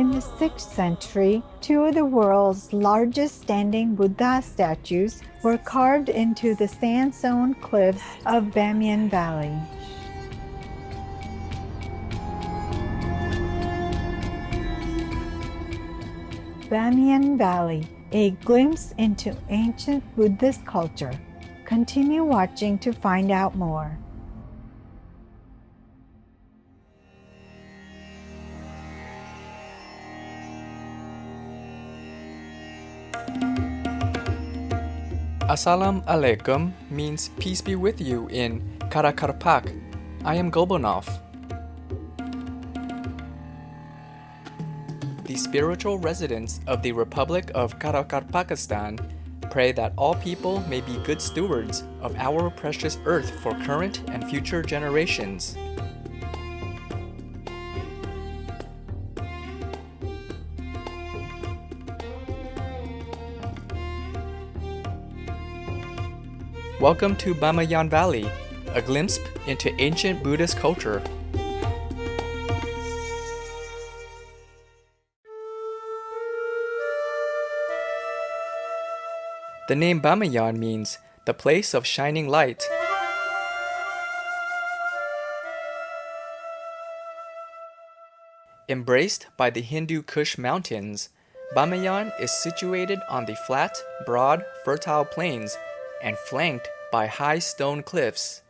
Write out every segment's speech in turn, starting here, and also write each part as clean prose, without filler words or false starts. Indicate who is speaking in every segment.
Speaker 1: In the 6th century, two of the world's largest standing Buddha statues were carved into the sandstone cliffs of Bamiyan Valley. Bamiyan Valley, a glimpse into ancient Buddhist culture. Continue watching to find out more.
Speaker 2: Assalamu alaikum means peace be with you in Karakarpak. I am Gobonov. The spiritual residents of the Republic of Karakarpakistan pray that all people may be good stewards of our precious earth for current and future generations. Welcome to Bamiyan Valley, a glimpse into ancient Buddhist culture. The name Bamiyan means the place of shining light. Embraced by the Hindu Kush mountains, Bamiyan is situated on the flat, broad, fertile plains and flanked by high stone cliffs.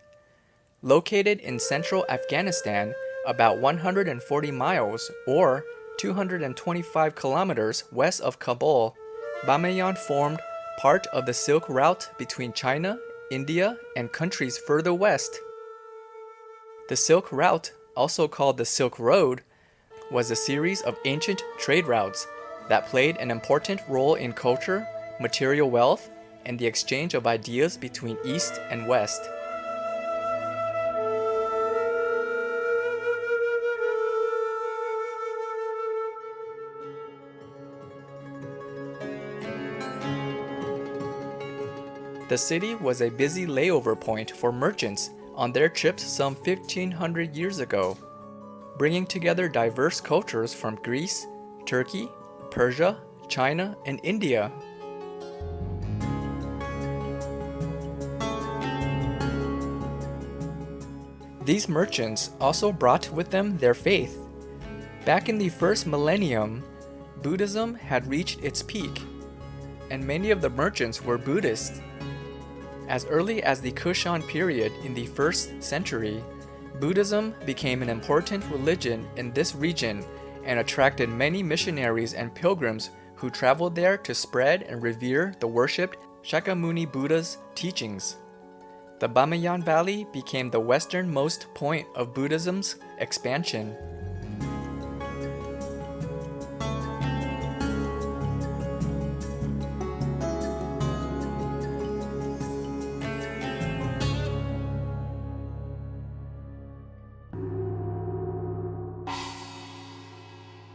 Speaker 2: Located in central Afghanistan, about 140 miles or 225 kilometers west of Kabul, Bamiyan formed part of the Silk Route between China, India, and countries further west. The Silk Route, also called the Silk Road, was a series of ancient trade routes that played an important role in culture, material wealth, and the exchange of ideas between East and West. The city was a busy layover point for merchants on their trips some 1500 years ago, bringing together diverse cultures from Greece, Turkey, Persia, China, and India. These merchants also brought with them their faith. Back in the first millennium, Buddhism had reached its peak, and many of the merchants were Buddhists. As early as the Kushan period in the 1st century, Buddhism became an important religion in this region and attracted many missionaries and pilgrims who traveled there to spread and revere the worshipped Shakyamuni Buddha's teachings. The Bamiyan Valley became the westernmost point of Buddhism's expansion.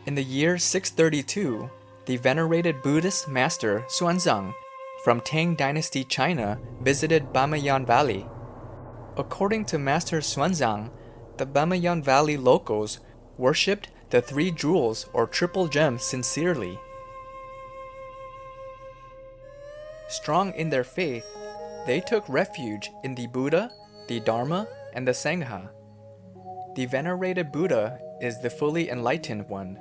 Speaker 2: In the year 632, the venerated Buddhist master Xuanzang from Tang Dynasty China visited Bamiyan Valley. According to Master Xuanzang, the Bamiyan Valley locals worshipped the three jewels or triple gem sincerely. Strong in their faith, they took refuge in the Buddha, the Dharma, and the Sangha. The venerated Buddha is the fully enlightened one.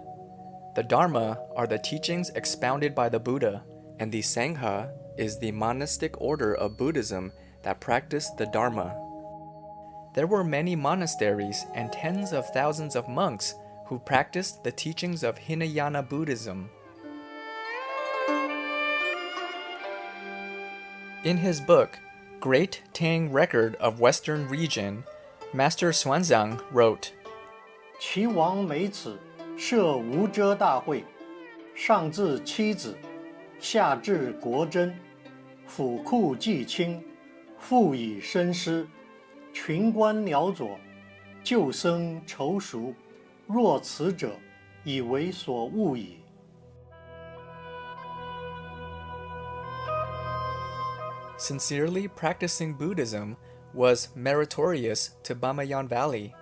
Speaker 2: The Dharma are the teachings expounded by the Buddha, and the Sangha is the monastic order of Buddhism that practiced the Dharma. There were many monasteries and tens of thousands of monks who practiced the teachings of Hinayana Buddhism. In his book, Great Tang Record of Western Region, Master Xuanzang wrote,
Speaker 3: 齐王美子设无遮大会，上至妻子，下至国珍，府库既清，富以身师，群官僚佐，旧僧仇熟，若此者，以为所恶矣。
Speaker 2: Sincerely practicing Buddhism was meritorious to Bamiyan Valley.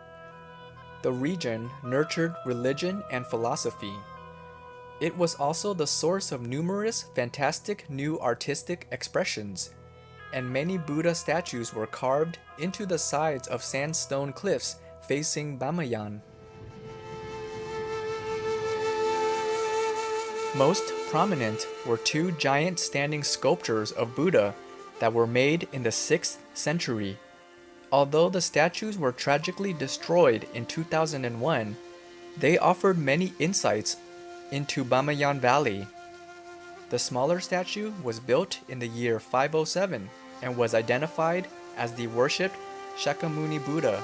Speaker 2: The region nurtured religion and philosophy. It was also the source of numerous fantastic new artistic expressions, and many Buddha statues were carved into the sides of sandstone cliffs facing Bamiyan. Most prominent were two giant standing sculptures of Buddha that were made in the 6th century. Although the statues were tragically destroyed in 2001, they offered many insights into Bamiyan Valley. The smaller statue was built in the year 507 and was identified as the worshipped Shakyamuni Buddha.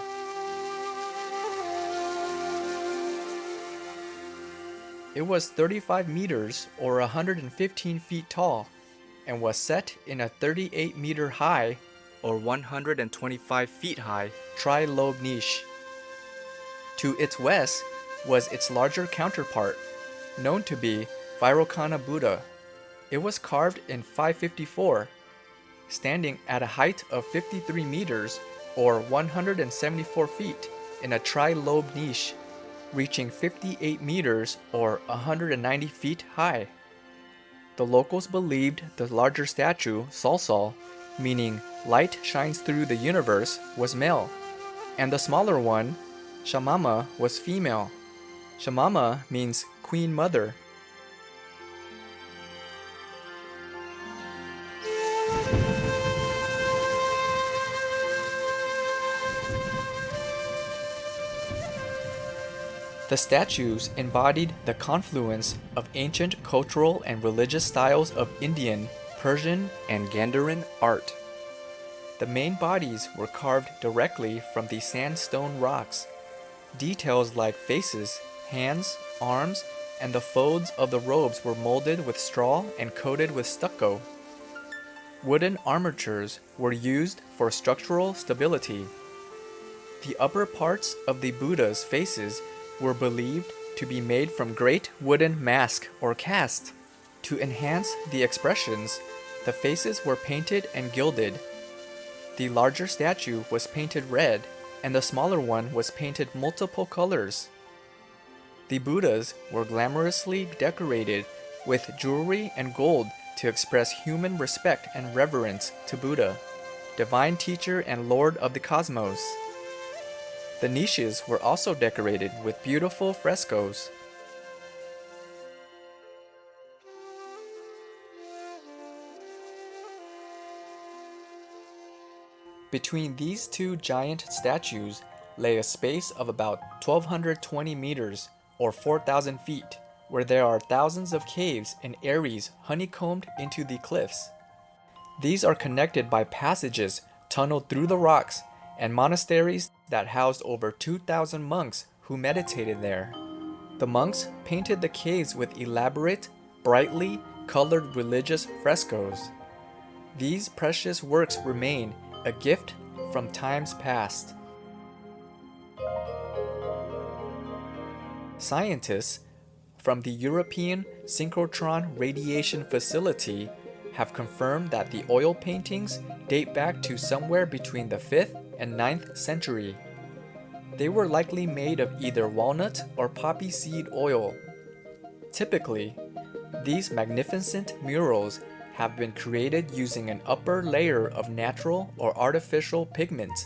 Speaker 2: It was 35 meters or 115 feet tall and was set in a 38-meter high or 125 feet high tri-lobe niche. To its west was its larger counterpart, known to be Vairocana Buddha. It was carved in 554, standing at a height of 53 meters or 174 feet in a tri-lobe niche, reaching 58 meters or 190 feet high. The locals believed the larger statue, Salsal, meaning light shines through the universe, was male, and the smaller one, Shamama, was female. Shamama means Queen Mother. The statues embodied the confluence of ancient cultural and religious styles of Indian, Persian, and Gandharan art. The main bodies were carved directly from the sandstone rocks. Details like faces, hands, arms, and the folds of the robes were molded with straw and coated with stucco. Wooden armatures were used for structural stability. The upper parts of the Buddha's faces were believed to be made from great wooden mask or cast. To enhance the expressions, the faces were painted and gilded. The larger statue was painted red, and the smaller one was painted multiple colors. The Buddhas were glamorously decorated with jewelry and gold to express human respect and reverence to Buddha, divine teacher and lord of the cosmos. The niches were also decorated with beautiful frescoes. Between these two giant statues lay a space of about 1,220 meters or 4,000 feet, where there are thousands of caves and aeries honeycombed into the cliffs. These are connected by passages tunneled through the rocks and monasteries that housed over 2,000 monks who meditated there. The monks painted the caves with elaborate, brightly colored religious frescoes. These precious works remain a gift from times past. Scientists from the European Synchrotron Radiation Facility have confirmed that the oil paintings date back to somewhere between the 5th and 9th century. They were likely made of either walnut or poppy seed oil. Typically, these magnificent murals have been created using an upper layer of natural or artificial pigments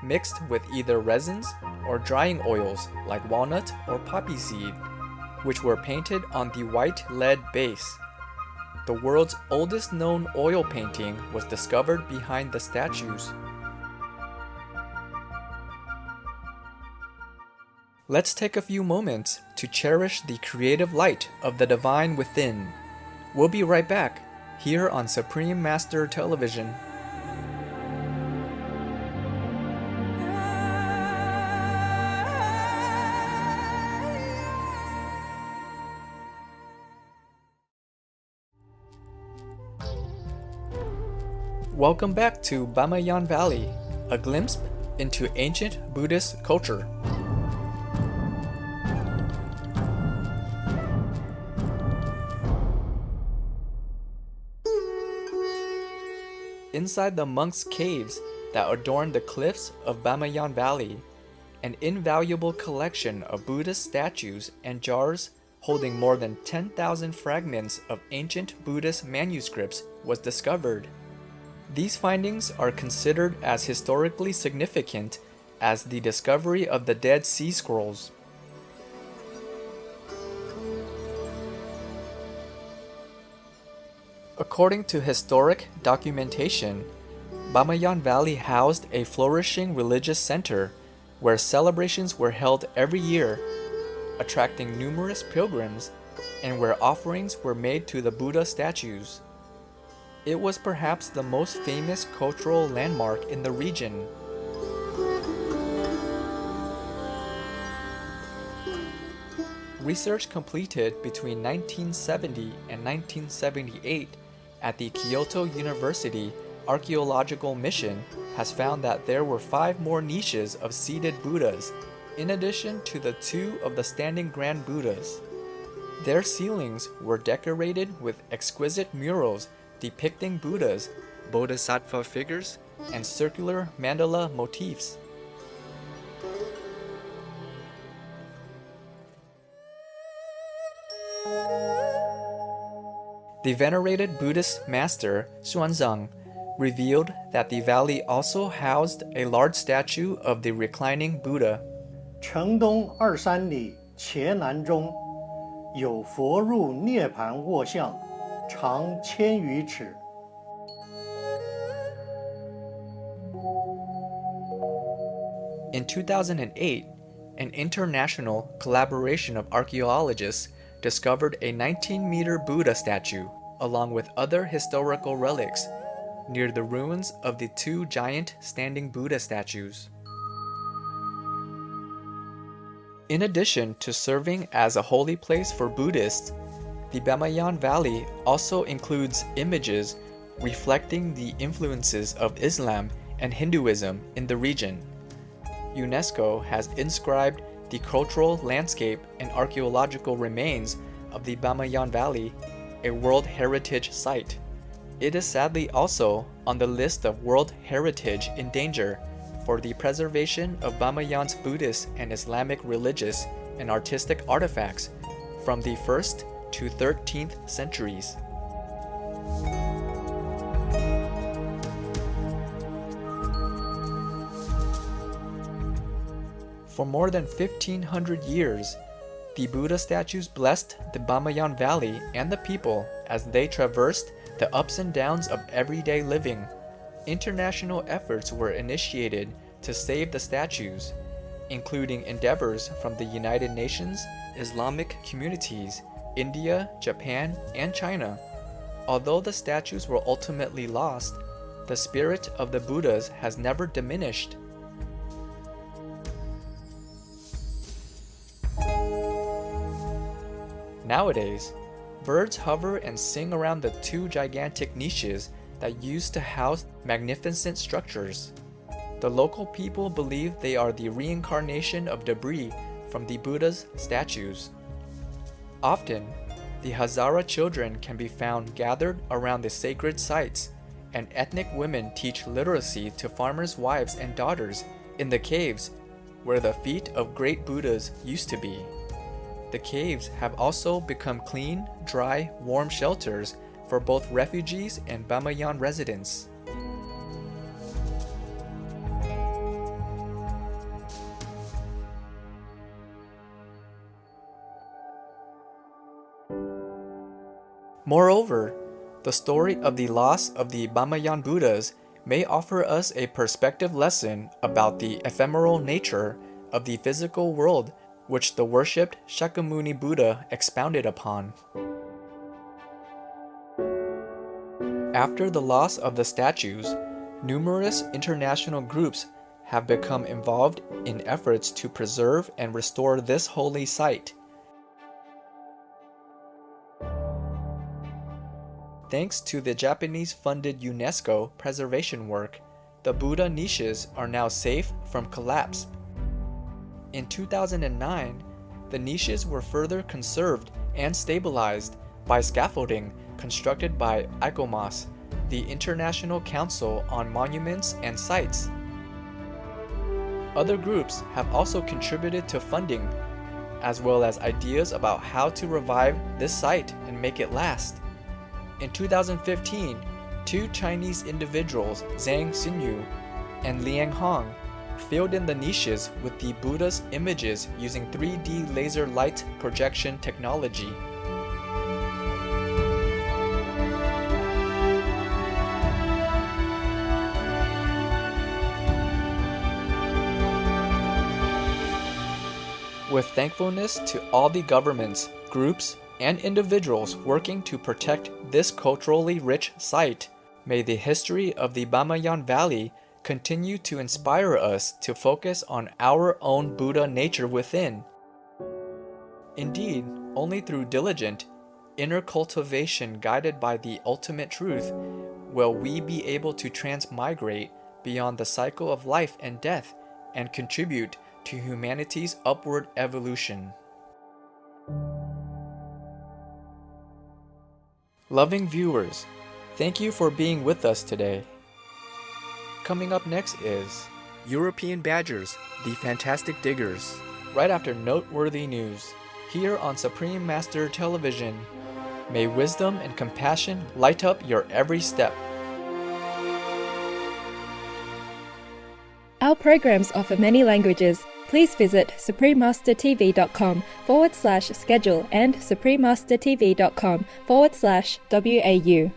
Speaker 2: mixed with either resins or drying oils like walnut or poppy seed, which were painted on the white lead base. The world's oldest known oil painting was discovered behind the statues. Let's take a few moments to cherish the creative light of the divine within. We'll be right back here on Supreme Master Television. Welcome back to Bamiyan Valley, a glimpse into ancient Buddhist culture. Inside the monks' caves that adorn the cliffs of Bamiyan Valley, an invaluable collection of Buddhist statues and jars holding more than 10,000 fragments of ancient Buddhist manuscripts was discovered. These findings are considered as historically significant as the discovery of the Dead Sea Scrolls. According to historic documentation, Bamiyan Valley housed a flourishing religious center where celebrations were held every year, attracting numerous pilgrims, and where offerings were made to the Buddha statues. It was perhaps the most famous cultural landmark in the region. Research completed between 1970 and 1978 at the Kyoto University Archaeological Mission has found that there were 5 more niches of seated Buddhas, in addition to the 2 of the standing Grand Buddhas. Their ceilings were decorated with exquisite murals depicting Buddhas, Bodhisattva figures, and circular mandala motifs. The venerated Buddhist master Xuanzang revealed that the valley also housed a large statue of the reclining Buddha.
Speaker 3: 城东23里茄南中，有佛入涅盘卧像，长1000余尺。
Speaker 2: In 2008, an international collaboration of archaeologists discovered a 19-meter Buddha statue, along with other historical relics, near the ruins of the 2 giant standing Buddha statues. In addition to serving as a holy place for Buddhists, the Bamiyan Valley also includes images reflecting the influences of Islam and Hinduism in the region. UNESCO has inscribed the cultural landscape and archaeological remains of the Bamiyan Valley a World Heritage Site. It is sadly also on the list of World Heritage in danger for the preservation of Bamiyan's Buddhist and Islamic religious and artistic artifacts from the 1st to 13th centuries. For more than 1,500 years, the Buddha statues blessed the Bamiyan Valley and the people as they traversed the ups and downs of everyday living. International efforts were initiated to save the statues, including endeavors from the United Nations, Islamic communities, India, Japan, and China. Although the statues were ultimately lost, the spirit of the Buddhas has never diminished. Nowadays, birds hover and sing around the 2 gigantic niches that used to house magnificent structures. The local people believe they are the reincarnation of debris from the Buddha's statues. Often, the Hazara children can be found gathered around the sacred sites, and ethnic women teach literacy to farmers' wives and daughters in the caves where the feet of great Buddhas used to be. The caves have also become clean, dry, warm shelters for both refugees and Bamiyan residents. Moreover, the story of the loss of the Bamiyan Buddhas may offer us a perspective lesson about the ephemeral nature of the physical world which the worshipped Shakyamuni Buddha expounded upon. After the loss of the statues, numerous international groups have become involved in efforts to preserve and restore this holy site. Thanks to the Japanese-funded UNESCO preservation work, the Buddha niches are now safe from collapse. In 2009, the niches were further conserved and stabilized by scaffolding constructed by ICOMOS, the International Council on Monuments and Sites. Other groups have also contributed to funding, as well as ideas about how to revive this site and make it last. In 2015, two Chinese individuals, Zhang Xinyu and Liang Hong, filled in the niches with the Buddha's images using 3D laser light projection technology. With thankfulness to all the governments, groups, and individuals working to protect this culturally rich site, may the history of the Bamiyan Valley continue to inspire us to focus on our own Buddha nature within. Indeed, only through diligent, inner cultivation guided by the ultimate truth will we be able to transmigrate beyond the cycle of life and death and contribute to humanity's upward evolution. Loving viewers, thank you for being with us today. Coming up next is European Badgers, the Fantastic Diggers, right after noteworthy news, here on Supreme Master Television. May wisdom and compassion light up your every step.
Speaker 4: Our programs offer many languages. Please visit suprememastertv.com/schedule and suprememastertv.com/WAU.